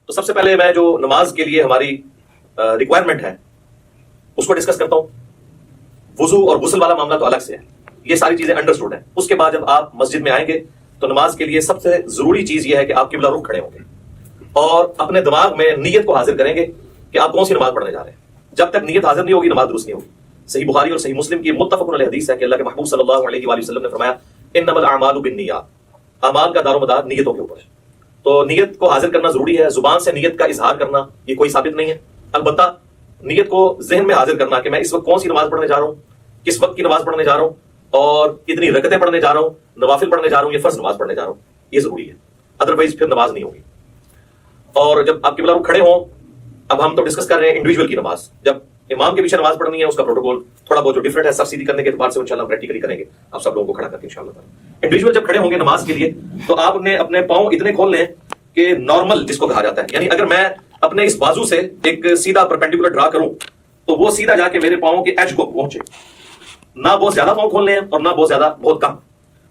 تو سب سے پہلے میں جو نماز کے لیے ہماری ریکوائرمنٹ ہے اس کو ڈسکس کرتا ہوں. وضو اور غسل والا معاملہ تو الگ سے ہے, یہ ساری چیزیں انڈرسٹوڈ ہیں. اس کے بعد جب آپ مسجد میں آئیں گے تو نماز کے لیے سب سے ضروری چیز یہ ہے کہ آپ قبلہ رخ کھڑے ہوں گے اور اپنے دماغ میں نیت کو حاضر کریں گے کہ آپ کون سی نماز پڑھنے جا رہے ہیں. جب تک نیت حاضر نہیں ہوگی نماز درست نہیں ہوگی. صحیح بخاری اور صحیح مسلم کی متفق علیہ حدیث ہے کہ اللہ کے محبوب صلی اللہ علیہ وآلہ وسلم نے فرمایا انما الاعمال بالنیات, اعمال کا دار و مدار نیتوں کے اوپر ہے. تو نیت کو حاضر کرنا ضروری ہے. زبان سے نیت کا اظہار کرنا یہ کوئی ثابت نہیں ہے, البتہ نیت کو ذہن میں حاضر کرنا کہ میں اس وقت کون سی نماز پڑھنے جا رہا ہوں, کس وقت کی نماز پڑھنے جا رہا ہوں اور کتنی رکعتیں پڑھنے جا رہا ہوں, نوافل پڑھنے جا رہا ہوں یا فرض نماز پڑھنے جا رہا ہوں, یہ ضروری ہے. ادروائز پھر نماز نہیں ہوگی. اور جب آپ قبلہ رخ کھڑے ہوں, اب ہم تو ڈسکس کر رہے ہیں انڈیویجول کی نماز. جب امام کے پیچھے نماز پڑھنی ہے اس کا پروٹوکول تھوڑا بہت جو ڈفرنٹ ہے, سر سیدھی کرنے کے اعتبار سے انشاءاللہ پریکٹیکلی کریں گے آپ سب لوگوں کو کھڑا کر کے انشاءاللہ تعالی. انڈیویجول جب کھڑے ہوں گے نماز کے لیے تو آپ نے اپنے پاؤں اتنے کھول لیں کہ نارمل جس کو کہا جاتا ہے, یعنی اگر میں اپنے اس بازو سے ایک سیدھا پرپینڈیکولر ڈرا کروں تو وہ سیدھا جا کے میرے پاؤں کے ایج کو پہنچے. نہ بہت زیادہ پاؤں کھولنے ہیں اور نہ بہت زیادہ بہت کم.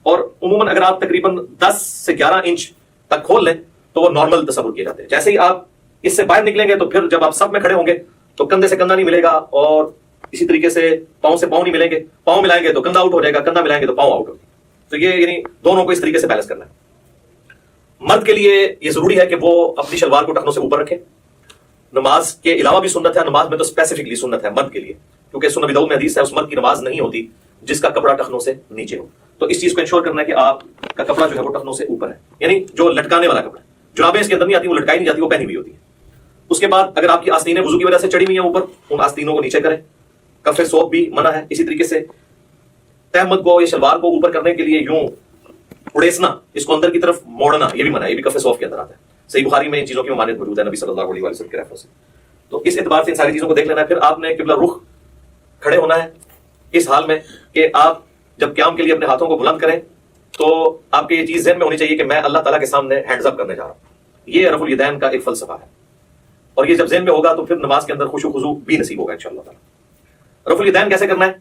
اور عموماً اگر آپ تقریباً 10 سے 11 انچ تک کھول لیں تو وہ نارمل تصور کیے جاتے ہیں. جیسے ہی آپ اس سے باہر نکلیں گے تو پھر جب آپ سب میں کھڑے ہوں گے تو کندھے سے کندھا نہیں ملے گا اور اسی طریقے سے پاؤں سے پاؤں نہیں ملیں گے. پاؤں ملائیں گے تو کندھا آؤٹ ہو جائے گا, کندھا ملائیں گے تو پاؤں آؤٹ ہوگا. تو یہ یعنی دونوں کو اس طریقے سے بیلنس کرنا ہے. مرد کے لیے یہ ضروری ہے کہ وہ اپنی شلوار کو ٹخنوں سے اوپر رکھے. نماز کے علاوہ بھی سنت ہے, نماز میں تو اسپیسیفکلی سنت ہے مرد کے لیے, کیونکہ سنن ابی داؤد میں حدیث ہے اس مرد کی نماز نہیں ہوتی جس کا کپڑا ٹخنوں سے نیچے ہو. تو اس چیز کو انشور کرنا ہے کہ آپ کا کپڑا جو ہے وہ ٹخنوں سے اوپر ہے, یعنی جو لٹکانے والا کپڑا ہے. جرابیں اس کے اندر نہیں آتی, وہ لٹکائی نہیں جاتی, وہ پہنی ہوئی ہوتی ہے. اس کے بعد اگر آپ کی آستینیں وضو کی وجہ سے چڑھی ہوئی ہیں اوپر, ان آستینوں کو نیچے کریں. کف ثوب بھی منع ہے. اسی طریقے سے تہمت کو یا شلوار کو اوپر کرنے کے لیے یوں اڑیسنا, اس کو اندر کی طرف موڑنا, یہ بھی منع ہے, یہ بھی کف ثوب کے اندر آتا ہے. صحیح بخاری میں ان چیزوں کی ممانعت موجود ہے نبی صلی اللہ علیہ وسلم کے ریفرنس سے. تو اس اعتبار سے ان ساری چیزوں کو دیکھ لینا ہے. پھر آپ نے قبلہ رخ کھڑے ہونا ہے اس حال میں کہ آپ جب قیام کے لیے اپنے ہاتھوں کو بلند کریں تو آپ کی یہ چیز ذہن میں ہونی چاہیے کہ میں اللہ تعالیٰ کے سامنے ہینڈز اپ کرنے جا رہا ہوں. یہ رفع الیدین کا ایک فلسفہ ہے, اور یہ جب ذہن میں ہوگا تو پھر نماز کے اندر خشوع و خضوع بھی نصیب ہوگا انشاءاللہ تعالیٰ. رفع الیدین کیسے کرنا ہے؟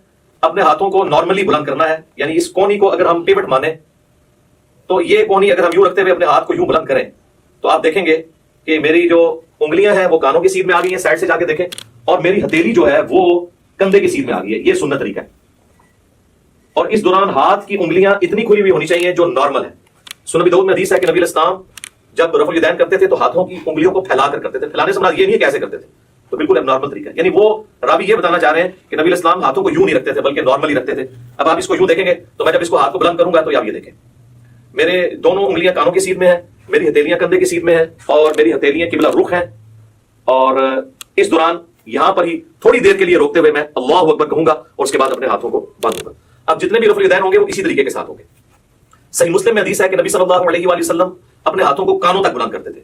اپنے ہاتھوں کو نارملی بلند کرنا ہے, یعنی اس کونی کو اگر ہم پیوٹ مانیں تو یہ کونی اگر ہم یوں رکھتے ہوئے اپنے ہاتھ کو یوں بلند کریں تو آپ دیکھیں گے کہ میری جو انگلیاں ہیں وہ کانوں کی سیدھ میں آ گئی ہیں, سائڈ سے جا کے دیکھیں, اور میری ہتھیلی جو ہے وہ کندھے کی سیدھ میں آ گئی ہے. یہ سنت طریقہ ہے. اور اس دوران ہاتھ کی انگلیاں اتنی کھلی ہوئی ہونی چاہیے جو نارمل ہے. سنن ابی داؤد میں حدیث ہے کہ نبی علیہ السلام جب رفع الیدین کرتے تھے تو ہاتھوں کی انگلیوں کو پھیلا کر کرتے تھے. پھیلانے سے مراد یہ نہیں ہے کیسے کرتے تھے, تو بالکل اب نارمل طریقہ ہے. یعنی وہ راوی یہ بتانا چاہ رہے ہیں کہ نبی علیہ السلام ہاتھوں کو یوں نہیں رکھتے تھے بلکہ نارملی رکھتے تھے. اب آپ اس کو یوں دیکھیں گے تو میں جب اس کو ہاتھ کو بلند کروں گا تو آپ یہ دیکھیں میرے دونوں انگلیاں کانوں کی سیدھ میں ہیں, میری ہتھیلیاں کندھے کی سیدھ میں ہیں, اور میری ہتھیلیاں قبلہ رخ ہیں. اور اس دوران یہاں پر ہی تھوڑی دیر کے لیے روکتے ہوئے میں اللہ اکبر کہوں گا اور اس کے بعد اپنے ہاتھوں کو باندھوں گا. اب جتنے بھی رفع الیدین ہوں گے وہ اسی طریقے کے ساتھ ہوں گے. صحیح مسلم میں حدیث ہے کہ نبی صلی اللہ علیہ وآلہ وسلم اپنے ہاتھوں کو کانوں تک بلند کرتے تھے.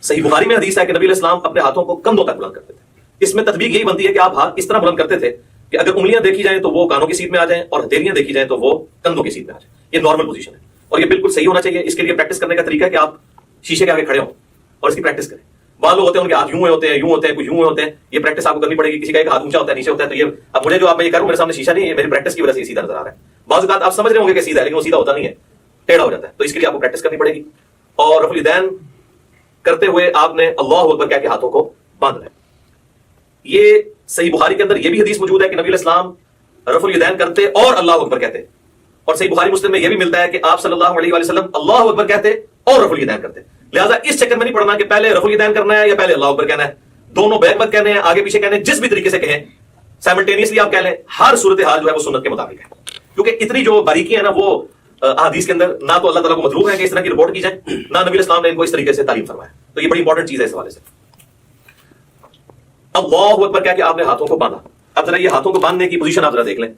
صحیح بخاری میں حدیث ہے کہ نبی علیہ السلام اپنے ہاتھوں کو کندھوں تک بلند کرتے تھے. اس میں تطبیق یہی بنتی ہے کہ آپ ہاتھ اس طرح بلند کرتے تھے کہ اگر انگلیاں دیکھی جائیں تو وہ کانوں کی سیدھ میں آ جائیں اور ہتھیلیاں دیکھی جائیں تو وہ کندھوں کی سیدھ میں آ جائیں. یہ نارمل پوزیشن ہے اور یہ بالکل صحیح ہونا چاہیے. اس کے لیے پریکٹس کرنے کا طریقہ ہے کہ آپ شیشے کے آگے کھڑے ہوں اور اس کی پریکٹس کریں. بعض لوگ ہوتے ہیں ان کے ہاتھ یوں ہوتے ہیں, یوں ہوتے ہیں, کچھ یوں ہوتے ہیں. یہ پریکٹس آپ کو کرنی پڑے گی. کسی کا ایک ہاتھ اونچا ہوتا ہے, نیچے ہوتا ہے, تو یہ اب مجھے جو آپ میں یہ کروں میرے سامنے شیشہ نہیں ہے, میری پریکٹس کی وجہ سے یہ سیدھا نظر آ رہا ہے. بعض اوقات آپ سمجھ رہے ہوں گے کہ سیدھا ہے لیکن وہ سیدھا ہوتا نہیں ہے, ٹیڑھا ہو جاتا ہے. تو اس کے لیے آپ کو پریکٹس کرنی پڑے گی. اور رفع الیدین کرتے ہوئے آپ نے اللہ اکبر کہہ کے ہاتھوں کو باندھنا ہے. یہ صحیح بخاری کے اندر یہ بھی حدیث موجود ہے کہ نبی علیہ السلام رفع الیدین کرتے اور اللہ اکبر کہتے. اور صحیح بخاری مسلم میں یہ بھی ملتا ہے کہ آپ صلی اللہ علیہ وآلہ وسلم اللہ اکبر کہتے اور رفع الیدین کرتے. لہٰذا اس چکر میں نہیں پڑھنا کہ پہلے رفع الیدین کرنا ہے یا پہلے اللہ اکبر کہنا ہے. دونوں بیک وقت کہنے ہیں, آگے پیچھے کہنے ہیں, جس بھی طریقے سے کہیں سائملٹینیسلی آپ کہہ لیں. ہر صورتحال جو ہے وہ سنت کے مطابق ہے, کیونکہ اتنی جو باریکی ہے نا وہ حدیث کے اندر نہ تو اللہ تعالیٰ کو مطلوب ہے کہ اس طرح کی رپورٹ کی جائے, نہ نبی الاسلام نے ان کو اس طریقے سے تعلیم فرمایا. تو یہ بڑی انپورٹنٹ چیز ہے اس حوالے سے. اللہ اکبر کہہ کے آپ نے ہاتھوں کو باندھا. اب ذرا یہ ہاتھوں کو باندھنے کی پوزیشن آپ ذرا دیکھ لیں.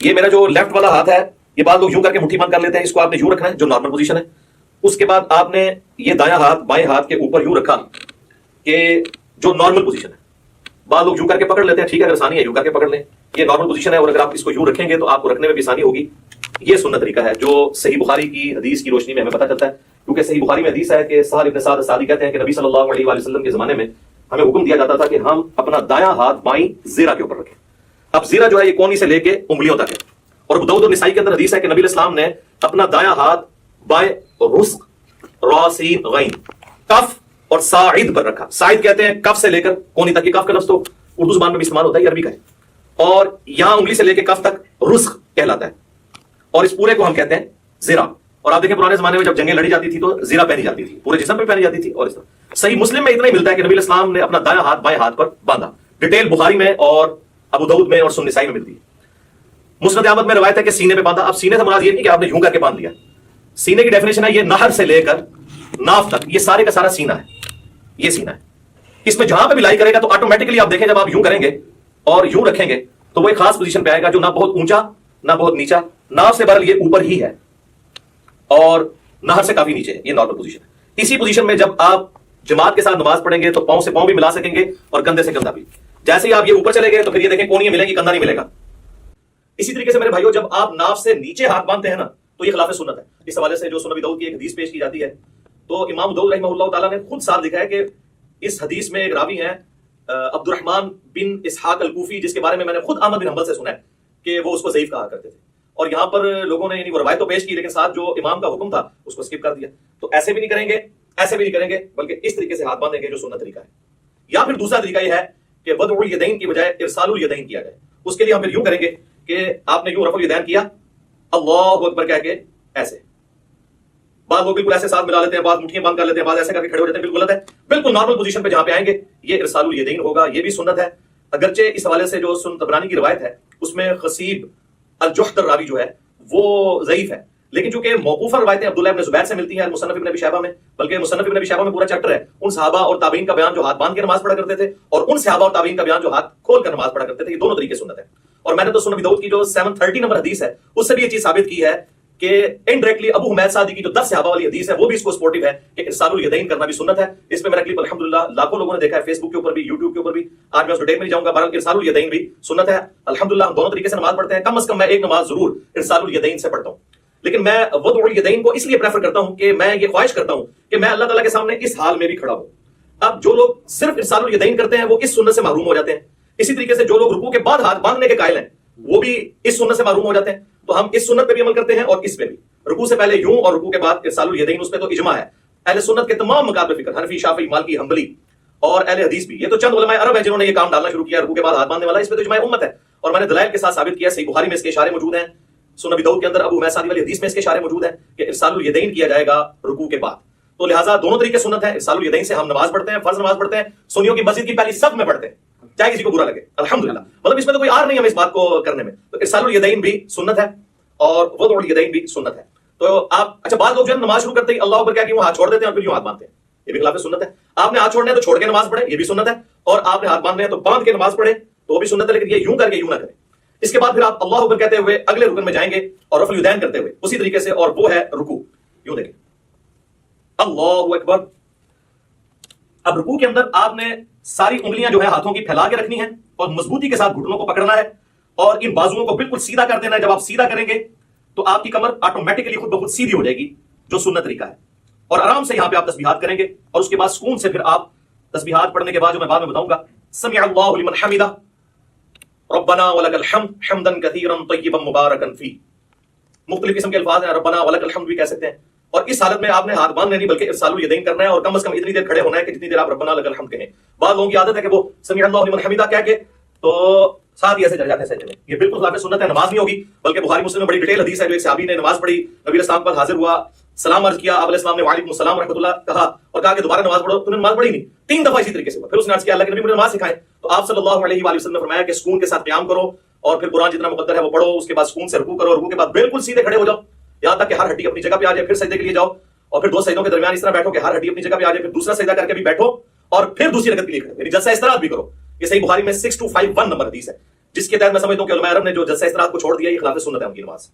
یہ میرا جو لیفٹ والا ہاتھ ہے یہ بعض لوگ یوں کر کے مٹھی بند کر لیتے ہیں, اس کو آپ نے یوں رکھنا ہے جو نارمل پوزیشن ہے. اس کے بعد آپ نے یہ دایاں ہاتھ بائیں ہاتھ کے اوپر یوں رکھا کہ جو نارمل پوزیشن ہے. بعض لوگ یوں کر کے پکڑ لیتے ہیں, ٹھیک ہے اگر آسانی ہے یوں کر کے پکڑ لیں, یہ نارمل پوزیشن ہے. اور اگر آپ اس کو یوں رکھیں گے تو آپ کو رکھنے میں بھی آسانی ہوگی. یہ سنت طریقہ ہے جو صحیح بخاری کی حدیث کی روشنی میں ہمیں پتہ چلتا ہے, کیونکہ صحیح بخاری میں حدیث ہے کہ سہل ابن سعد الساعدی کہتے ہیں کہ نبی صلی اللہ علیہ وآلہ وسلم کے زمانے میں ہمیں حکم دیا جاتا تھا کہ ہم اپنا دایاں ہاتھ بائیں زیرہ کے اوپر رکھیں. اب زیرہ جو ہے یہ کونی سے لے کے انگلیوں تک ہے. اور ابو داؤد اور نسائی کے اندر حدیث ہے کہ نبی علیہ السلام نے اپنا دایاں ہاتھ بائیں رسق را سین غین کف اور ساعد پر رکھا. ساعد کہتے ہیں کف سے لے کر کونی تک. یہ کف کا لفظ تو اردو زبان میں بھی استعمال ہوتا ہے, یہ عربی کا ہے, اور یہاں انگلی سے لے کے کف تک رزق کہلاتا ہے, اور اس پورے کو ہم کہتے ہیں زرا. اور آپ دیکھیں پرانے زمانے میں جب جنگیں لڑی جاتی تھی تو زرا پہنی جاتی تھی, پورے جسم پہ پہنی جاتی تھی. اور اس طرح صحیح مسلم میں اتنا ہی ملتا ہے کہ نبی الاسلام نے اپنا دایاں ہاتھ بائیں ہاتھ پر باندھا. ڈیٹیل بخاری میں اور ابو داؤد میں اور سنن نسائی میں ملتی ہے. مسند احمد میں روایت ہے کہ سینے پہ باندھا. اب سینے سے مراد یہ نہیں کہ آپ نے یوں کر کے باندھ لیا. سینے کی ڈیفینیشن ہے یہ نہر سے لے کر ناف تک, یہ سارے کا سارا سینہ ہے, یہ سینہ ہے. اس میں جہاں پہ بھی لائی کرے گا تو آٹومیٹکلی آپ دیکھیں جب آپ یوں کریں گے اور یوں رکھیں گے تو وہ ایک خاص پوزیشن پہ آئے گا جو نہ بہت اونچا نہ بہت نیچا. ناف سے برل یہ اوپر ہی ہے اور نہر سے کافی نیچے ہے, یہ نارمل پوزیشن ہے. اسی پوزیشن میں جب آپ جماعت کے ساتھ نماز پڑھیں گے تو پاؤں سے پاؤں بھی ملا سکیں گے اور کندھے سے کندھا بھی. جیسے ہی آپ یہ اوپر چلے گئے تو پھر یہ دیکھیں کونیاں ملیں گی, کندھا نہیں ملے گا. اسی طریقے سے میرے بھائیو جب آپ ناف سے نیچے ہاتھ باندھتے ہیں نا تو یہ خلاف سنت ہے. اس حوالے سے جو سنن ابی داؤد کی ایک حدیث پیش کی جاتی ہے تو امام داؤد رحمہ اللہ تعالیٰ نے خود صاف لکھا ہے کہ اس حدیث میں ایک راوی ہیں عبد الرحمن بن اسحاق الکوفی, جس کے بارے میں نے خود احمد بن حنبل سے سنا ہے کہ وہ اس کو ضعیف کہا کرتے تھے. اور یہاں پر لوگوں نے یعنی وہ روایت تو پیش کی لیکن ساتھ جو امام کا حکم تھا اس کو اسکپ کر دیا. تو ایسے بھی نہیں کریں گے, ایسے بھی نہیں کریں گے, بلکہ اس طریقے سے ہاتھ باندھیں گے جو سنت طریقہ ہے. یا پھر دوسرا طریقہ یہ ہے کہ وضع الیدین کی بجائے ارسال الیدین کیا جائے. اس کے لیے ہم پھر یوں کریں گے کہ آپ نے یوں رفع الیدین کیا, اللہ اکبر کہہ کے ایسے. بعض لوگ بالکل ایسے ساتھ ملا لیتے ہیں, بعض مٹھیاں بند کر لیتے ہیں, بعض ایسے کر کے کھڑے ہو جاتے ہیں, بالکل غلط ہے. بالکل نارمل پوزیشن پہ جہاں پہ آئیں گے یہ ارسال الیدین ہوگا, یہ بھی سنت ہے. اگرچہ اس حوالے سے جو سنن طبرانی کی روایت ہے اس میں خصیب الجحدر راوی جو ہے وہ ضعیف ہے, لیکن چونکہ موقوفہ روایتیں عبداللہ ابن زبیر سے ملتی ہیں مصنف ابن ابی شیبہ میں, بلکہ مصنف ابن ابی شیبہ میں پورا چیپٹر ہے ان صحابہ اور تابعین کا بیان جو ہاتھ باندھ کے نماز پڑھا کرتے تھے اور ان صحابہ اور تابعین کا بیان جو ہاتھ کھول کر نماز پڑھا کرتے تھے. یہ دونوں طریقے سنت ہے. اور میں نے تو سنن ابی داؤد کی جو 730 نمبر حدیث ہے اس سے بھی یہ چیز ثابت کی ہے کہ انڈائریکٹلی ابو حمید سعدی کی جو 10 صحابہ والی حدیث ہے وہ بھی اس کو سپورٹیو ہے کہ ارسال الیدین کرنا بھی سنت ہے. اس میں میرا کلپ الحمدللہ لاکھوں لوگوں نے دیکھا ہے, فیس بک کے اوپر بھی, یوٹیوب کے اوپر بھی. آج میں اس ڈیٹیل میں نہیں جاؤں گا, بہرحال ارسال الیدین بھی سنت ہے. الحمدللہ ہم دونوں طریقے سے نماز پڑھتے ہیں, کم از کم میں ایک نماز ضرور ارسال الیدین سے پڑھتا ہوں. لیکن میں وضع الیدین کو اس لیے پریفر کرتا ہوں کہ میں یہ خواہش کرتا ہوں کہ میں اللہ تعالیٰ کے سامنے اس حال میں بھی کھڑا ہوں. اب جو لوگ صرف ارسال الیدین کرتے ہیں وہ اس سنت سے محروم ہو جاتے ہیں. اسی طریقے سے جو لوگ رکوع کے بعد ہاتھ باندھنے کے قائل ہیں وہ بھی اس سنت سے محروم ہو جاتے ہیں. تو ہم اس سنت پہ بھی عمل کرتے ہیں اور اس پہ بھی, رکوع سے پہلے یوں اور رکوع کے بعد ارسال الیدین, اس پہ تو اجماع ہے اہل سنت کے تمام مکاتب فکر, حنفی, شافعی, مالکی, حنبلی اور اہل حدیث بھی. یہ تو چند علماء عرب ہیں جنہوں نے یہ کام ڈالنا شروع کیا رکوع کے بعد ہاتھ باندھنے والا, اس پہ تو اجماع امت ہے. اور میں نے دلائل کے ساتھ ثابت کیا, صحیح بخاری میں اس کے اشارے موجود ہیں, سنن ابی داؤد کے اندر ابو حمید سعدی والی حدیث میں اس کے اشارے موجود ہیں کہ ارسال الیدین کیا جائے گا رکوع کے بعد. تو لہٰذا دونوں طریقے سنت ہیں. ارسال الیدین سے ہم نماز پڑھتے ہیں, فرض نماز پڑھتے ہیں, سنیوں کی مسجد کی پہلی صف میں پڑھتے ہیں, چاہے کسی کو برا لگے. الحمدللہ مطلب اس میں تو کوئی آر نہیں ہمیں اس بات کو کرنے میں. تو ارسال الیدین بھی سنت ہے اور وضع الیدین بھی سنت ہے. تو آپ اچھا بعض لوگ جو ہے نماز شروع کرتے ہی اللہ اکبر کہہ کے وہ ہاتھ چھوڑ دیتے ہیں اور پھر یوں ہاتھ باندھتے ہیں, یہ بھی خلاف سنت ہے. آپ نے ہاتھ چھوڑنے ہیں تو چھوڑ کے نماز پڑھیں, یہ بھی سنت ہے. اور آپ نے ہاتھ باندھنے ہیں تو باندھ کے نماز پڑھیں تو وہ بھی سنت ہے, لیکن یہ یوں کر کے یوں نہ کریں. اس کے بعد پھر آپ اللہ اکبر کہتے ہوئے اگلے رکن میں جائیں گے اور رفع الیدین کرتے ہوئے اسی طریقے سے, اور وہ ہے رکوع. یوں دیکھیں اللہ اکبر. اب رکوع کے اندر آپ نے ساری انگلیاں جو ہے ہاتھوں کی پھیلا کے رکھنی ہیں اور مضبوطی کے ساتھ گھٹنوں کو پکڑنا ہے اور ان بازوؤں کو بالکل سیدھا کر دینا ہے. جب آپ سیدھا کریں گے تو آپ کی کمر آٹومیٹکلی خود بخود سیدھی ہو جائے گی جو سنت طریقہ ہے. اور آرام سے یہاں پہ آپ تسبیحات کریں گے اور اس کے بعد سکون سے پھر آپ تسبیحات پڑھنے کے بعد جو میں بعد میں بتاؤں گا, سمع اللہ لمن حمدہ ربنا ولک الحمد حمدا کثیرا طیبا مبارکا فیہ. مختلف قسم کے الفاظ ہیں, ربنا ولک الحمد بھی کہہ سکتے ہیں. اور اس حالت میں آپ نے ہاتھ باندھنے نہیں بلکہ ارسال الیدین کرنا ہے اور کم از کم اتنی دیر کھڑے ہونا ہے کہ جتنی دیر آپ ربنا لک الحمد کہیں. بعض لوگوں کی عادت ہے کہ وہ سمع اللہ لمن حمدہ کہہ کے تو ساتھ ہی ایسے چل جاتے ہیں سجدے میں. یہ بالکل خلاف سنت ہے, نماز نہیں ہوگی. بلکہ بخاری مسلم میں بڑی ڈیٹیل حدیث ہے جو ایک صحابی نے نماز پڑھی, نبی علیہ السلام پر حاضر ہوا, سلام عرض کیا, آپ علیہ السلام نے وعلیکم السلام ورحمۃ اللہ کہا اور کہا کہ دوبارہ نماز پڑھو. تو نے نماز پڑھی نہیں, 3 دفعہ اسی طریقے سے ہوا. پھر اس نے عرض کیا اللہ کے نبی مجھے نماز سکھائیں. تو آپ صلی اللہ علیہ وآلہ وسلم نے فرمایا کہ سکون کے ساتھ قیام کرو اور پھر قرآن جتنا مقدر ہے وہ پڑھو, اس کے بعد سکون سے رکوع کرو, رکوع کے بعد بالکل سیدھے کھڑے ہو جاؤ یہاں تک کہ ہر ہڈی اپنی جگہ پہ آ جائے, پھر سجدے کے لیے جاؤ اور پھر 2 سجدوں کے درمیان اس طرح بیٹھو کہ ہر ہڈی اپنی جگہ پہ آ جائے, پھر دوسرا سجدہ کر کے بھی بیٹھو اور پھر دوسری رکعت کے لیے کھڑے, یعنی جلسہ استراحت بھی کرو. یہ صحیح بخاری میں 6251 نمبر حدیث ہے جس کے تحت میں سمجھتا ہوں کہ علماء عرب نے جو جلسہ استراحت کو چھوڑ دیا یہ خلاف سنت ہے ان کی نماز.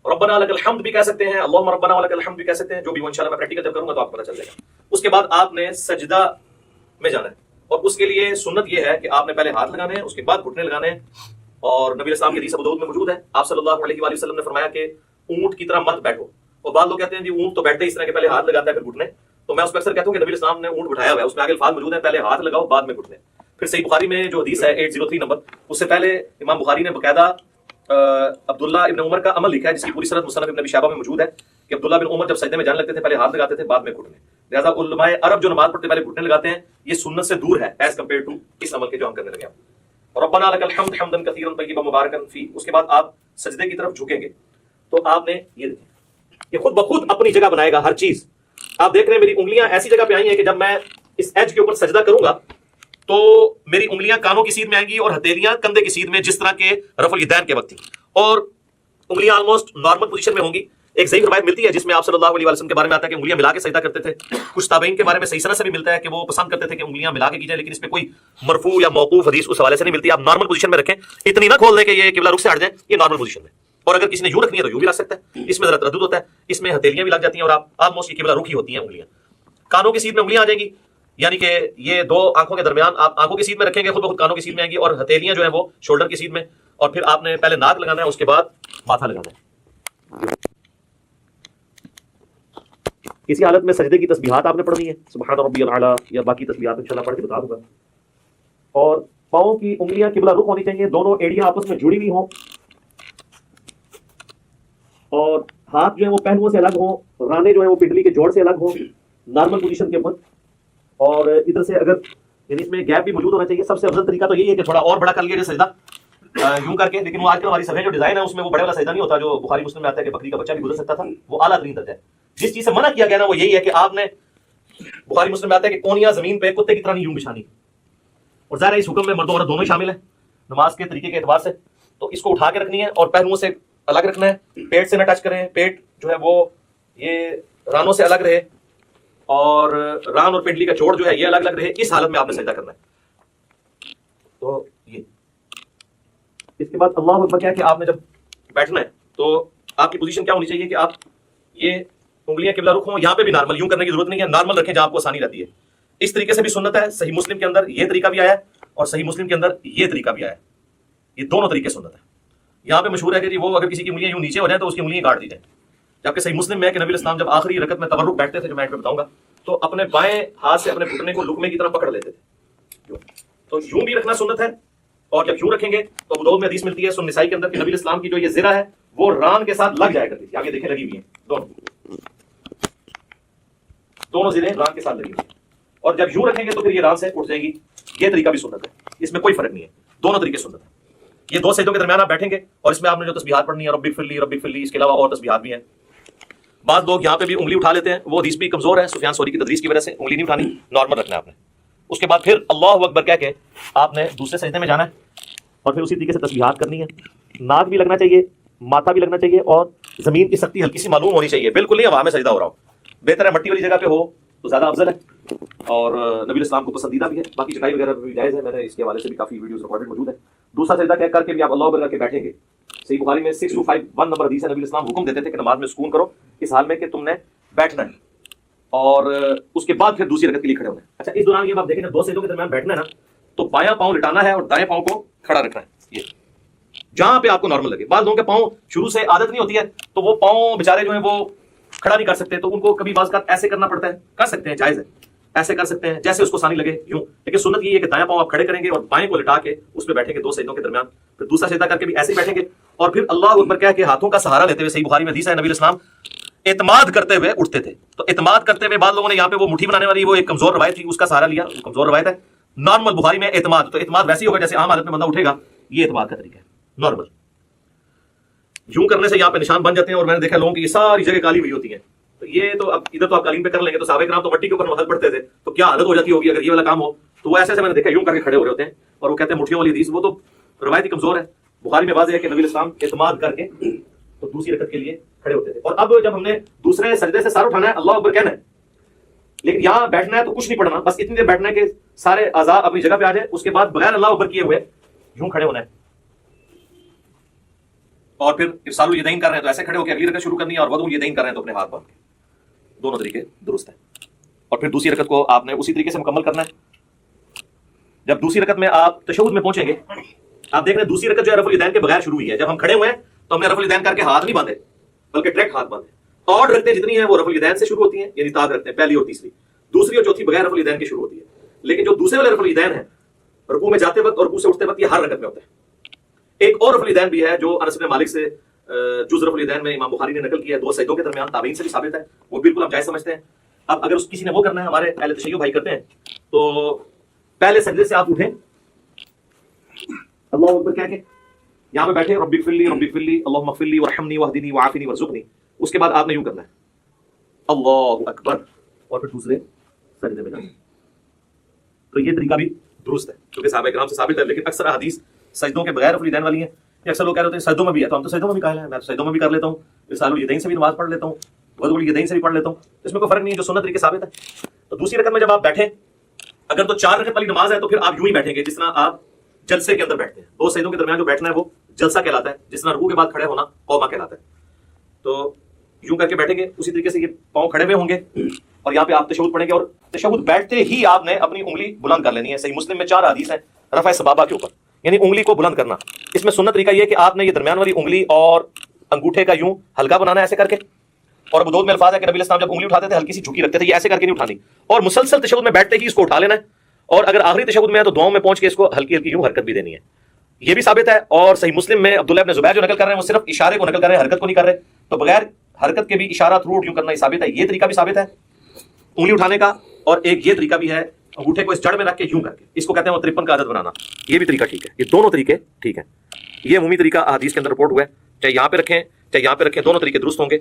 ربنا لک الحمد بھی کہہ سکتے ہیں, اللہم ربنا ولک الحمد بھی کہہ سکتے ہیں, جو بھی وہ انشاءاللہ میں پریکٹیکل جب کروں گا تو آپ کو پتہ چل جائے گا. اس کے بعد آپ نے سجدہ میں جانا ہے اور اس کے لیے سنت یہ ہے کہ آپ نے پہلے ہاتھ لگانے ہیں, اس کے بعد گھٹنے لگانے ہیں. اور نبی علیہ السلام کی حدیث ابو داؤد میں موجود ہے, آپ صلی اللہ علیہ وآلہ وسلم نے فرمایا کہ اونٹ کی طرح مت بیٹھو. اور بعض لوگ کہتے ہیں جی اونٹ تو بیٹھتے اس طرح کے پہلے ہاتھ لگاتا ہے پھر گھٹنے. تو میں اس پہ اکثر کہتا ہوں کہ نبی علیہ السلام نے اونٹ بٹھایا ہوا ہے, اس میں آگے الفاظ موجود ہیں, پہلے ہاتھ لگاؤ بعد میں گھٹنے. پھر صحیح بخاری میں جو حدیث ہے 803 نمبر, اس سے پہلے امام بخاری نے باقاعدہ عبداللہ ابن عمر کا عمل لکھا ہے جس کی پوری سند مصنف ابن ابی شیبہ میں موجود ہے کہ عبداللہ بن عمر جب سجدے میں جانے لگتے تھے پہلے ہاتھ لگاتے تھے بعد میں گھٹنے. لہٰذا علماء عرب جو نماز پڑھتے پہلے گھٹنے لگاتے ہیں یہ سنت سے دور ہے ایز کمپیئر ٹو اس عمل کے جو ہم کرنے لگے ہیں. اور ربنا لک الحمد حمدا کثیرا طیبا مبارکا فی، اس کے بعد آپ سجدے کی طرف جھکیں گے تو آپ نے یہ دیکھیں یہ خود بخود اپنی جگہ بنائے گا ہر چیز. آپ دیکھ رہے ہیں میری انگلیاں ایسی جگہ پہ آئی ہیں کہ جب میں اس ایج کے اوپر سجدہ کروں گا تو میری انگلیاں کانوں کی سیدھ میں آئیں گی اور ہتھیلیاں کندھے کی سیدھ میں جس طرح کے رفع الیدین کے وقت تھی، اور انگلیاں آلموسٹ نارمل پوزیشن میں ہوں گی. ایک ضعیف روایت ملتی ہے جس میں آپ صلی اللہ علیہ وسلم کے بارے میں آتا ہے کہ انگلیاں ملا کے سجدہ کرتے تھے. کچھ تابعین کے بارے میں صحیح سند سے بھی ملتا ہے کہ وہ پسند کرتے تھے کہ انگلیاں ملا کے کی جائیں، لیکن اس پہ کوئی مرفوع یا موقوف حدیث اس حوالے سے نہیں ملتی. آپ نارمل پوزیشن میں رکھیں، اتنی نہ کھول دیں کہ یہ قبلہ رخ سے ہٹ جائیں، یہ نارمل پوزیشن میں. اور اگر کسی نے یوں رکھنی ہے تو یوں بھی رکھ سکتا ہے، اس میں ذرا تردد ہوتا ہے. اس میں ہتھیلیاں بھی لگ جاتی ہیں اور آپ آلموسٹ یہ قبلہ رخ ہی ہوتی ہیں انگلیاں. کانوں کی سیدھ میں انگلیاں آ جائیں گی، یعنی کہ یہ دو آنکھوں کے درمیان آپ آنکھوں کی سیدھ میں رکھیں گے، خود بخود کانوں کی سیدھ میں آئیں گی، اور ہتھیلیاں جو ہیں وہ شولڈر کی سیدھ میں. اور پھر آپ نے پہلے ناک لگانا ہے، اس کے بعد ماتھا لگانا ہے. کسی حالت میں سجدے کی تسبیحات آپ نے پڑھنی ہے، سبحان ربی الاعلیٰ یا باقی تسبیحات انشاءاللہ پڑھ کے بتا دوں گا. اور پاؤں کی انگلیاں قبلہ رخ ہونی چاہیے، دونوں ایڑیاں آپس میں جڑی ہوئی ہوں، اور ہاتھ جو ہے وہ پہلوؤں سے الگ ہوں، رانے جو ہیں وہ پنڈلی کے جوڑ سے الگ ہوں نارمل پوزیشن کے اوپر. اور ادھر سے اگر یعنی اس میں گیپ بھی موجود ہونا چاہیے. سب سے افضل طریقہ تو یہی ہے کہ تھوڑا اور بڑا کر لیا جائے سجدہ یوں کر کے، لیکن وہ آج کل ہماری سبھی جو ڈیزائن ہے اس میں وہ بڑے والا سجدہ نہیں ہوتا جو بخاری مسلم میں آتا ہے کہ بکری کا بچہ بھی گزر سکتا تھا، وہ اعلیٰ ترین درجہ ہے. جس چیز سے منع کیا گیا نا وہ یہی ہے کہ آپ نے بخاری مسلم میں آتا ہے کہ کونیاں زمین پہ کتے کی طرح نہیں یوں بچھانی. اور ظاہر ہے اس حکم میں مرد و عورت دونوں شامل ہیں نماز کے طریقے کے اعتبار سے. تو اس کو اٹھا کے رکھنی ہے اور پہلوؤں سے الگ رکھنا ہے، پیٹ سے نہ ٹچ کریں، پیٹ جو ہے وہ یہ رانوں سے الگ رہے، اور ران اور پنڈلی کا جوڑ جو ہے یہ الگ الگ رہے. اس حالت میں آپ نے سجدہ کرنا ہے. تو یہ اس کے بعد اللہ اکبر کیا کہ آپ نے جب بیٹھنا ہے تو آپ کی پوزیشن کیا ہونی چاہیے کہ آپ یہ انگلیاں قبلہ رخ ہوں. یہاں پہ بھی نارمل یوں کرنے کی ضرورت نہیں ہے، نارمل رکھیں جہاں آپ کو آسانی رہتی ہے. اس طریقے سے بھی سنت ہے. صحیح مسلم کے اندر یہ طریقہ بھی آیا ہے اور صحیح مسلم کے اندر یہ طریقہ بھی آیا ہے. یہ دونوں طریقے سنت ہے. یہاں پہ مشہور ہے کہ جی وہ اگر کسی کی انگلیاں یوں نیچے ہو جائیں تو اس کی انگلیاں کاٹ دی جائیں، جبکہ صحیح مسلم میں ہے کہ نبی اسلام جب آخری رکعت میں تورک بیٹھتے تھے جو میں ایک بتاؤں گا تو اپنے بائیں ہاتھ سے اپنے گھٹنے کو لقمے کی طرح پکڑ لیتے تھے. تو یوں بھی رکھنا سنت ہے. اور جب یوں رکھیں گے تو ابو داؤد میں حدیث ملتی ہے سنن نسائی کے اندر کہ نبی اسلام کی جو یہ زرہ ہے وہ ران کے ساتھ لگ جایا کرتی تھی. آگے دیکھیں لگی ہوئی ہیں دونوں زرہیں ران کے ساتھ لگی ہوئی ہیں. اور جب یوں رکھیں گے تو پھر یہ ران سے اٹھ جائیں گی. یہ طریقہ بھی سنت ہے، اس میں کوئی فرق نہیں ہے، دونوں طریقے سنت ہیں. یہ دو سجدوں کے درمیان آپ بیٹھیں گے اور اس میں آپ نے جو تسبیحات پڑھنی ہے رب اغفر لی رب اغفر لی، اس کے علاوہ اور تسبیحات بھی ہیں. بعض لوگ یہاں پہ بھی انگلی اٹھا لیتے ہیں، وہ حدیث بھی کمزور ہے سفیان ثوری کی تدریس کی وجہ سے. انگلی نہیں اٹھانی، نارمل رکھنا ہے آپ نے. اس کے بعد پھر اللہ اکبر کہہ کے آپ نے دوسرے سجدے میں جانا ہے اور پھر اسی طریقے سے تسبیحات کرنی ہے. ناک بھی لگنا چاہیے، ماتھا بھی لگنا چاہیے، اور زمین کی سختی ہلکی سی معلوم ہونی چاہیے. بالکل نہیں ہوا میں سجدہ ہو رہا ہو. بہتر ہے مٹی والی جگہ پہ ہو تو زیادہ افضل ہے اور نبی اسلام کو پسندیدہ بھی ہے. باقی چٹائی وغیرہ بھی جائز ہے، میں نے اس کے حوالے سے بھی کافی ویڈیوز ریکارڈڈ موجود ہے. دوسرا سجدہ کر کے بھی آپ اللہ اکبر کر کے بیٹھیں گے. صحیح بخاری میں 6251 نمبر حدیث ہے. نبی اسلام حکم دیتے تھے کہ نماز میں سکون کرو اس حال میں کہ تم نے بیٹھنا ہے اور اس کے بعد پھر دوسری رکعت کے لیے کھڑے ہونا ہے. اچھا اس دوران یہ آپ دیکھیں نا دو سجدوں کے درمیان بیٹھنا ہے نا تو بایاں پاؤں لٹانا ہے اور دائیں پاؤں کو کھڑا رکھنا ہے. یہ جہاں پہ آپ کو نارمل لگے. بعض لوگوں کے پاؤں شروع سے عادت نہیں ہوتی ہے تو وہ پاؤں بیچارے جو ہیں وہ کھڑا نہیں کر سکتے، تو ان کو کبھی بعض کا ایسے کرنا پڑتا ہے. کر سکتے ہیں، جائز ہے، ایسے کر سکتے ہیں جیسے اس کو آسانی لگے یوں. لیکن سنت یہ ہے کہ دایاں پاؤں آپ کھڑے کریں گے اور بائیں کو لٹا کے اس پہ بیٹھیں گے دو سجدوں کے درمیان. پھر دوسرا سجدہ کر کے بھی ایسے بیٹھیں گے اور پھر اللہ اکبر کہہ کے ہاتھوں کا سہارا لیتے ہوئے. صحیح بخاری میں حدیث ہے نبی اسلام اعتماد کرتے ہوئے اٹھتے تھے. تو اعتماد کرتے ہوئے بعض لوگوں نے یہاں پہ وہ مٹھی بنانے والی وہ ایک کمزور روایت تھی، اس کا سہارا لیا، کمزور روایت ہے. نارمل بخاری میں اعتماد، تو اعتماد ویسے ہی ہوگا جیسے عام حالت میں بندہ اٹھے گا. یہ اعتماد کا طریقہ ہے نارمل. یوں کرنے سے یہاں پہ نشان بن جاتے ہیں اور میں نے دیکھا لوگوں کی یہ ساری جگہ کالی ہوئی ہوتی ہیں. تو یہ تو اب ادھر تو آپ قالین پہ کر لیں گے تو صحابہ کرام تو مٹی کے اوپر نماز پڑھتے تھے تو کیا حالت ہو جاتی ہوگی اگر یہ والا کام ہو. تو وہ ایسے میں نے دیکھا یوں کر کے کھڑے ہو رہے ہوتے ہیں اور وہ کہتے ہیں مٹھیوں والی حدیث. وہ تو روایت ہی کمزور ہے. بخاری میں واضح ہے کہ نبی اسلام اعتماد کر کے تو دوسری رکعت کے لیے کھڑے ہوتے تھے. اور اب جب ہم نے دوسرے سجدے سے سر اٹھانا ہے اللہ اکبر کہنا ہے، لیکن یہاں بیٹھنا ہے تو کچھ نہیں پڑھنا، بس اتنی دیر بیٹھنا ہے کہ سارے اعضاء اپنی جگہ پہ آ جائیں. اس کے بعد بغیر اللہ اکبر کیے ہوئے یوں کھڑے ہونا ہے. اور پھر ارسال الیدین کر رہے ہیں تو ایسے کھڑے ہو کے اگلی رکعت شروع کرنی ہے، اور وضو الیدین کر رہے ہیں تو اپنے ہاتھ باندھ کے. دونوں طریقے درست ہیں. اور پھر دوسری رکعت کو آپ نے اسی طریقے سے مکمل کرنا ہے. جب دوسری رکعت میں آپ تشہد میں پہنچیں گے آپ دیکھ رہے ہیں دوسری رکعت جو ہے رفع الیدین کے بغیر شروع ہوئی ہے. جب ہم کھڑے ہوئے ہیں تو ہم نے رفع الیدین کر کے ہاتھ نہیں باندھے بلکہ ڈائریکٹ ہاتھ باندھے. اور رکعتیں جتنی ہیں وہ رفع الیدین سے شروع ہوتی ہیں، یعنی تاگ رکھتے ہیں پہلی اور تیسری. دوسری اور چوتھی بغیر رفع الیدین کے شروع ہوتی ہے. لیکن جو دوسرے والے رفع الیدین ہیں رکوع میں جاتے وقت اور رکوع سے اٹھتے وقت یہ ہر رکعت میں ہوتا ہے. ایک اور رفع الیدین بھی ہے جو انس بن مالک سے جز رفع الیدین میں امام بخاری نے نقل کیا ہے، دو سجدوں کے درمیان، تابعین سے بھی ثابت ہے، وہ بالکل ہم جائز سمجھتے ہیں۔ اب اگر کسی نے وہ کرنا ہے، ہمارے اہل تشیع بھائی کرتے ہیں، تو پہلے سجدے سے آپ اٹھیں اللہ اکبر کہہ کے، یہاں پہ بیٹھے رب اغفر لی رب اغفر لی اللہم اغفر لی وارحمنی واہدنی وعافنی وارزقنی، اس کے بعد آپ نے یوں کرنا ہے اللہ اکبر، اور پھر دوسرے سجدے میں جانا۔ تو یہ طریقہ بھی درست ہے کیونکہ صحابہ کرام سے ثابت ہے، لیکن اکثر احادیث سجدوں کے بغیر رفع الیدین والی ہیں۔ اکثر لوگ کہہ رہے ہوتے ہیں سجدوں میں بھی ہے، تو ہم تو سجدوں میں بھی قائل ہیں، میں تو سجدوں میں بھی کر لیتا ہوں، رسال الیدین سے بھی نماز پڑھ لیتا ہوں، وضو الیدین سے بھی پڑھ لیتا ہوں، اس میں کوئی فرق نہیں ہے، جو سنت طریقے ثابت ہے۔ تو دوسری رکعت میں جب آپ بیٹھیں، اگر تو 4 رکعت والی نماز ہے تو پھر آپ یوں ہی بیٹھیں گے جس طرح آپ جلسے کے اندر بیٹھتے ہیں، دو سجدوں کے درمیان جو بیٹھنا ہے وہ جلسہ کہلاتا ہے، جس طرح رکوع کے بعد کھڑے ہونا قوما کہلاتا ہے۔ تو یوں کر کے بیٹھیں گے، اسی طریقے سے یہ پاؤں کھڑے ہوئے ہوں گے، اور یہاں پہ آپ تشہد پڑھیں گے، اور تشہد بیٹھتے ہی آپ نے اپنی انگلی بلند کر لینی ہے۔ صحیح مسلم میں 4 حدیث ہیں رفع سبابہ کے اوپر، یعنی انگلی کو بلند کرنا۔ اس میں سنت طریقہ یہ کہ آپ نے یہ درمیان والی انگلی اور انگوٹھے کا یوں ہلکا بنانا ہے ایسے کر کے، اور ابو داؤد میں الفاظ ہے کہ نبی علیہ السلام جب انگلی اٹھاتے تھے ہلکی سی جھکی رکھتے تھے، یہ ایسے کر کے نہیں اٹھانی، اور مسلسل تشہد میں بیٹھتے ہی اس کو اٹھا لینا ہے، اور اگر آخری تشہد میں ہے تو دعاؤں میں پہنچ کے اس کو ہلکی ہلکی یوں حرکت بھی دینی ہے۔ یہ بھی ثابت ہے، اور صحیح مسلم میں عبداللہ ابن زبیر جو نقل کر رہے ہیں وہ صرف اشارے کو نقل کر رہے ہیں، حرکت کو نہیں کر رہے، تو بغیر حرکت کے بھی اشارہ تھرو یوں کرنا ہی ثابت ہے۔ یہ طریقہ بھی ثابت ہے انگلی اٹھانے کا، اور ایک یہ طریقہ بھی ہے انگوٹھے کو اس جڑ میں رکھ کے یوں کر کے، اس کو کہتے ہیں وہ 53 کا عدد بنانا، یہ بھی طریقہ ٹھیک ہے۔ یہ دونوں طریقے ٹھیک ہیں، یہ عمومی طریقہ احادیث کے اندر رپورٹ ہوا ہے، چاہے یہاں پہ رکھیں چاہے یہاں پہ رکھیں، دونوں طریقے درست ہوں گے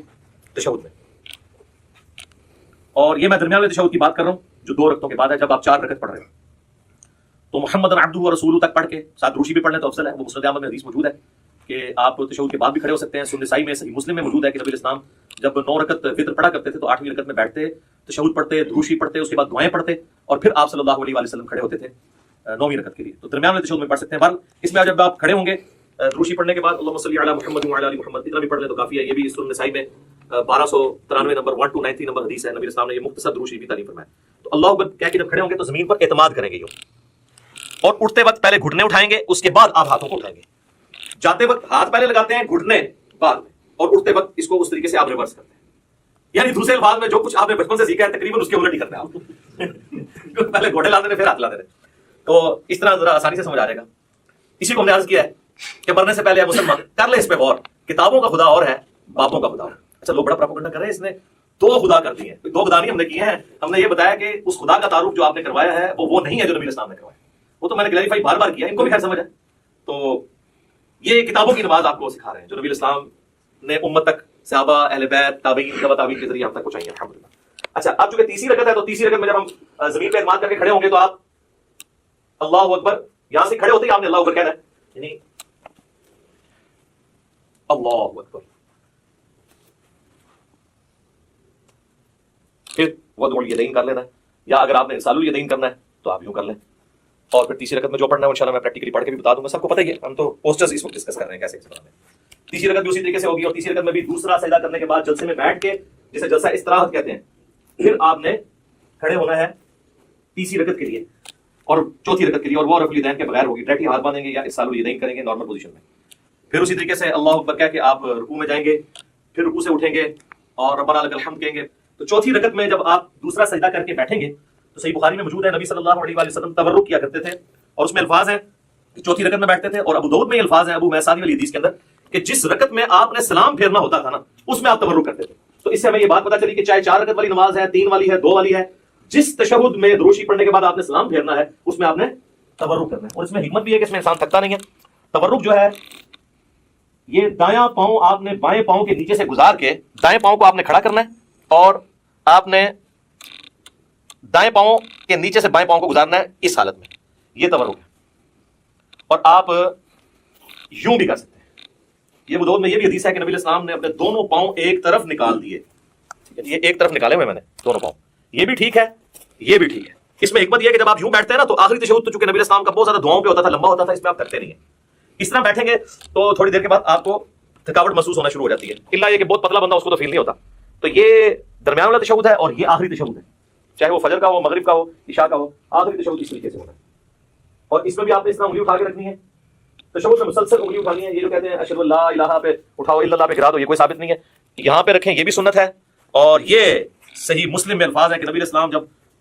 تشہد میں۔ اور یہ میں درمیان میں تشہد کی بات کر رہا ہوں جو 2 رکعتوں کے بعد ہے، جب آپ 4 رکعت پڑھ رہے ہیں تو محمد عبدہ ورسولہ تک پڑھ کے ساتھ روشی بھی پڑھ لیں تو افضل ہے۔ وہ مسند احمد میں حدیث موجود ہے کہ آپ تشہد کے بعد بھی کھڑے ہو سکتے ہیں۔ سنن نسائی میں، صحیح مسلم میں موجود ہے کہ نبی اسلام جب 9 رکعت فطر پڑھا کرتے تھے تو 8ویں رکعت میں بیٹھتے، تشہد پڑھتے، دروشی پڑھتے، اس کے بعد دعائیں پڑھتے، اور پھر آپ صلی اللہ علیہ وسلم کھڑے ہوتے تھے 9ویں رکعت کے لیے۔ تو درمیان میں تشہد میں پڑھ سکتے ہیں۔ بہرحال اس میں جب آپ کھڑے ہوں گے دروشی پڑھنے کے بعد اللہم صلی علی محمد وعلی آل محمد اتنا بھی پڑھ لیں تو کافی ہے۔ یہ بھی سنن نسائی میں 1293 نمبر 1293 نمبر حدیث ہے، نبی اسلام نے یہ مختصر دروشی بھی تعلیم فرمایا۔ تو اللہ اکبر کہہ کے جب کھڑے ہوں گے تو زمین پر اعتماد کریں گے یوں، اور اٹھتے وقت پہلے گھٹنے اٹھائیں گے، اس کے بعد آپ ہاتھوں کو اٹھائیں گے۔ جاتے وقت ہاتھ پہلے لگاتے ہیں، گھٹنے بعد میں، اور اٹھتے وقت اس کو اس طریقے سے آپ ریورس کرتے ہیں۔ یعنی دوسرے الفاظ میں جو کچھ آپ نے بچپن سے سیکھا ہے تقریباً اس کے الٹ ہی کرتے ہیں آپ پہلے گھوڑے لاتے تھے پھر ہاتھ لاتے تھے، تو اس طرح ذرا آسانی سے سمجھ آ جائے گا۔ اسی کو ہم نے عرض کیا ہے کہ مرنے سے پہلے مسلمان کر لیں اس پہ غور، کتابوں کا خدا اور ہے، باپوں کا خدا اور ہے۔ اچھا لوگ بڑا پروپیگنڈا کر رہے ہیں، اس نے 2 خدا کر دیے ہیں۔ 2 خدا نہیں ہم نے کیے ہیں، ہم نے یہ بتایا کہ اس خدا کا تعارف جو آپ نے کروایا ہے وہ نہیں ہے جو نبی اسلام نے کروایا، وہ تو میں نے کلیریفائی بار بار کیا، ان کو بھی خیر سمجھ ہے۔ تو یہ کتابوں کی نماز آپ کو سکھا رہے ہیں جو نبی اسلام نے امت تک، صحابہ، اہل بیت، تابعین، تبع تابعین کے ذریعے ہم تک پہنچائی ہیں الحمدللہ۔ اچھا اب چونکہ تیسری رکعت ہے تو تیسری رکعت میں جب ہم زمین پہ اعتماد کر کے کھڑے ہوں گے تو آپ اللہ اکبر، یہاں سے کھڑے ہوتے ہی آپ نے اللہ اکبر کہنا ہے، یعنی اللہ اکبر، پھر وضع الیدین کر لینا ہے، یا اگر آپ نے ارسال الیدین کرنا ہے تو آپ یوں کر لیں، اور پھر تیسری رکعت میں جو پڑھنا ہے انشاءاللہ میں پریکٹیکلی پڑھ کے بھی بتا دوں گا، سب کو پتہ ہی ہے، ہم تو پوسٹرز اس وقت ڈسکس کر رہے ہیں کیسے پڑھنا ہے۔ تیسری رکعت بھی اسی طریقے سے ہوگی، اور تیسری رکعت میں بھی دوسرا سجدہ کرنے کے بعد جلسے میں بیٹھ کے، جسے جلسہ استراحت کہتے ہیں، پھر آپ نے کھڑے ہونا ہے تیسری رکعت کے لیے اور چوتھی رکعت کے لیے، اور وہ رفع الیدین کے بغیر ہوگی، ڈائریکٹلی ہاتھ باندھیں گے یا ارسال الیدین کریں گے نارمل پوزیشن میں۔ پھر اسی طریقے سے اللہ اکبر کہہ کے آپ رکوع میں جائیں گے، پھر رکوع سے اٹھیں گے اور ربنا لک الحمد کہیں گے۔ تو چوتھی رکعت میں جب آپ دوسرا سجدہ کر کے بیٹھیں گے تو صحیح بخاری میں موجود ہے نبی صلی اللہ علیہ وآلہ وسلم تورک کیا کرتے تھے، اور اس میں الفاظ ہیں کہ چوتھی رکعت میں بیٹھتے تھے، اور ابو داؤد میں یہ الفاظ ہیں ابو میسانی والی حدیث کے اندر کہ جس رکعت میں آپ نے سلام پھیرنا ہوتا تھا نا اس میں آپ تورک کرتے تھے۔ تو اس سے ہمیں یہ بات پتہ چلی کہ چاہے 4 رکعت والی نماز ہے، 3 والی ہے، 2 والی ہے، جس تشہد میں دروشی پڑھنے کے بعد آپ نے سلام پھیرنا ہے اس میں آپ نے تورک کرنا ہے۔ اور اس میں حکمت بھی ہے کہ اس میں انسان تھکتا نہیں ہے۔ تورک جو ہے یہ دایاں پاؤں آپ نے بائیں پاؤں کے نیچے سے گزار کے دائیں پاؤں کو آپ نے کھڑا کرنا ہے، اور آپ نے دائیں پاؤں کے نیچے سے بائیں پاؤں کو گزارنا ہے اس حالت میں، یہ تورک ہے۔ اور آپ یوں بھی کر سکتے ہیں۔ یہ ابو داؤد میں یہ بھی حدیث ہے کہ نبی علیہ السلام نے اپنے دونوں پاؤں ایک طرف نکال دیے، یہ ایک طرف نکالے ہوئے میں نے دونوں پاؤں، یہ بھی ٹھیک ہے، یہ بھی ٹھیک ہے۔ اس میں حکمت یہ ہے کہ جب آپ یوں بیٹھتے ہیں نا تو آخری تشہد تو چونکہ نبی علیہ السلام کا بہت زیادہ دعاؤں پہ ہوتا تھا، لمبا ہوتا تھا، اس میں آپ کرتے نہیں ہیں۔ اس طرح بیٹھیں گے تو تھوڑی دیر کے بعد آپ کو تھکاوٹ محسوس ہونا شروع ہو جاتی ہے، الا یہ کہ بہت پتلا بندہ اس کو تو فیل نہیں ہوتا۔ تو یہ درمیان والا تشہد ہے اور یہ آخری تشہد ہے، چاہے وہ فجر کا ہو، مغرب کا ہو، عشاء کا ہو، آخری تشہد اس طریقے سے ہونا ہے۔ اور اس میں بھی آپ نے اس طرح انگلی اٹھا کے رکھنی ہے، تشہد میں مسلسل انگلی اٹھانی ہے۔ یہ جو کہتے ہیں اشہد ان لا الہ پہ اٹھاؤ، الا اللہ پہ گرا دو، یہ کوئی ثابت نہیں ہے، یہاں پہ رکھیں، یہ بھی سنت ہے۔ اور یہ صحیح مسلم میں الفاظ ہے کہ نبی علیہ السلام جب